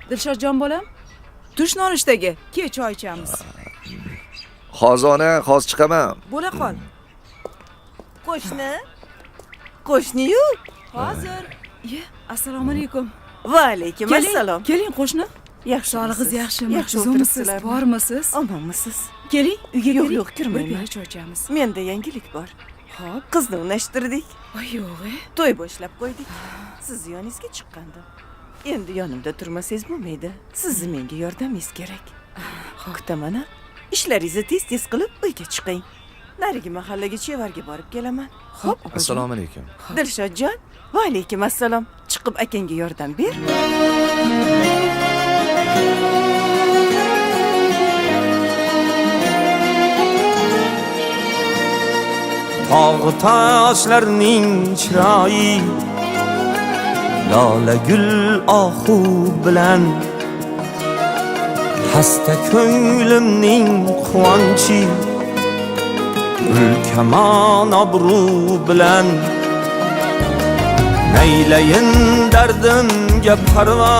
Dilshodjon bolam, tush nonushtaga, ke choy ichamiz. Xozona, hozir chiqaman. Bo'la qol. Qo'shni? Qo'shni-yu? Hozir. Assalomu alaykum. Va alaykum assalom. Keling qo'shni. Yaxshi, Sog'lig'ingiz yaxshimi? Yaxshi Zo'misiz, o'tiribsizlarmi? bormisiz? Omonmisiz? Keling, uyga Yo'q, keling. yo'q, kirmayman. Bir choy ichamiz. Menda yangilik bor. Xo'p. Qizni unashtirdik. Voy yo'q-e. To'y boshlab qo'ydik. Siz yoningizga chiqqandim. Endi yonimda turmasangiz bo'lmaydi. Sizni menga yordamingiz kerak. Kutaman-a. Ishlaringizni tez-tez qilib uyga chiqing. Narigi mahallaga chevarga borib kelaman. Xo'p, Assalomu alaykum. Dilshodjon, va alaykum assalom. Chiqib akangga yordam ber. Tog' toshlarning chiroyi lola gul ohu bilan hasta ko'nglimning quvonchi ulkamon obro' bilan naylayin dardimga parvo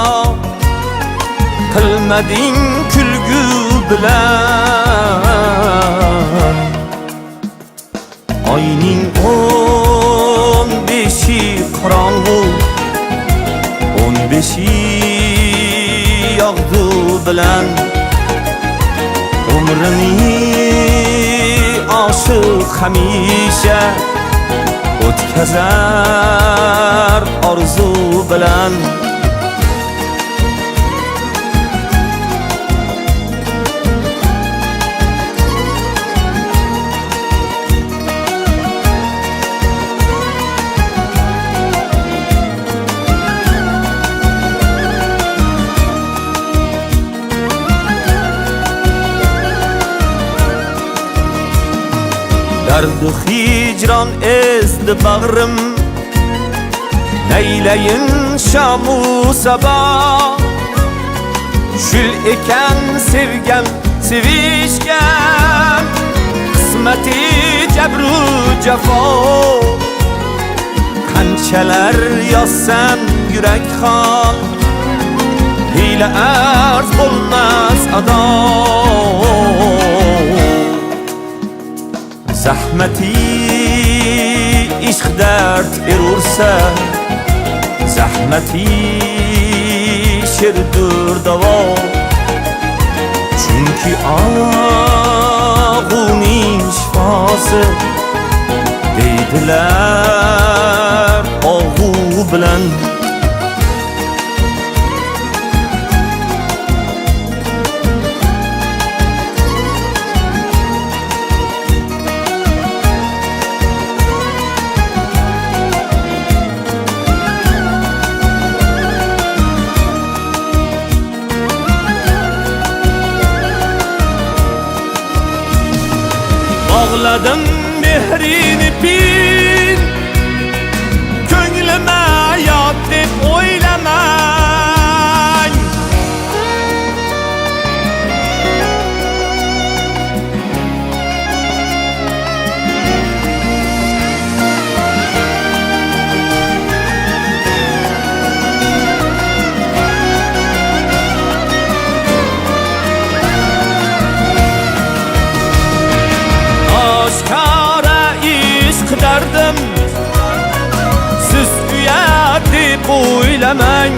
qilmading kulgu bilan oyning 15 qorong'u 15 yog'du bilan umrini oshiq hamisha o'tkazar orzu bilan dardu hicran ezdi bag'rim naylayin shamu sabah shul ekan sevgan sevishgan qismati jabru jafo qanchalar yozsam yurak xon hiyla arz bo'lmas ado zahmati ishq dard erursa zahmati sherdur davo chunki og'uning shifosi deydilar og'u bilan Ağladım mehrini pin Könlüme yat deb oylamay Aşkara ishq dardim siz uyat deb o'ylamang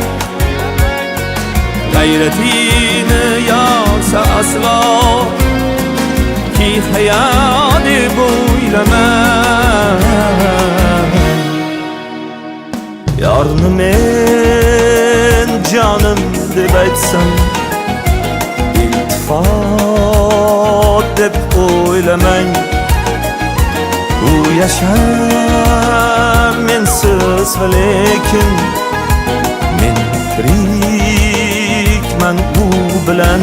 g'ayratini yorsa aslo ki hayot deb o'ylamang yorni men jonim deb aytsam iltifot deb o'ylamang u yashar mensiz lekin men tirikman u bilan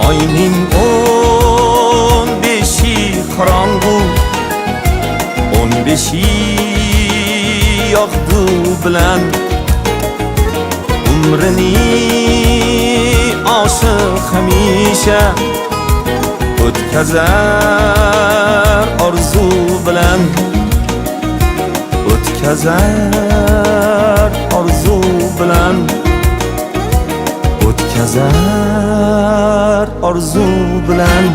oyning 15 qorong'u 15 yog'du bilan umrini oshiq hamisha o'tkazar orzu bilan o'tkazar orzu bilan o'tkazar orzu bilan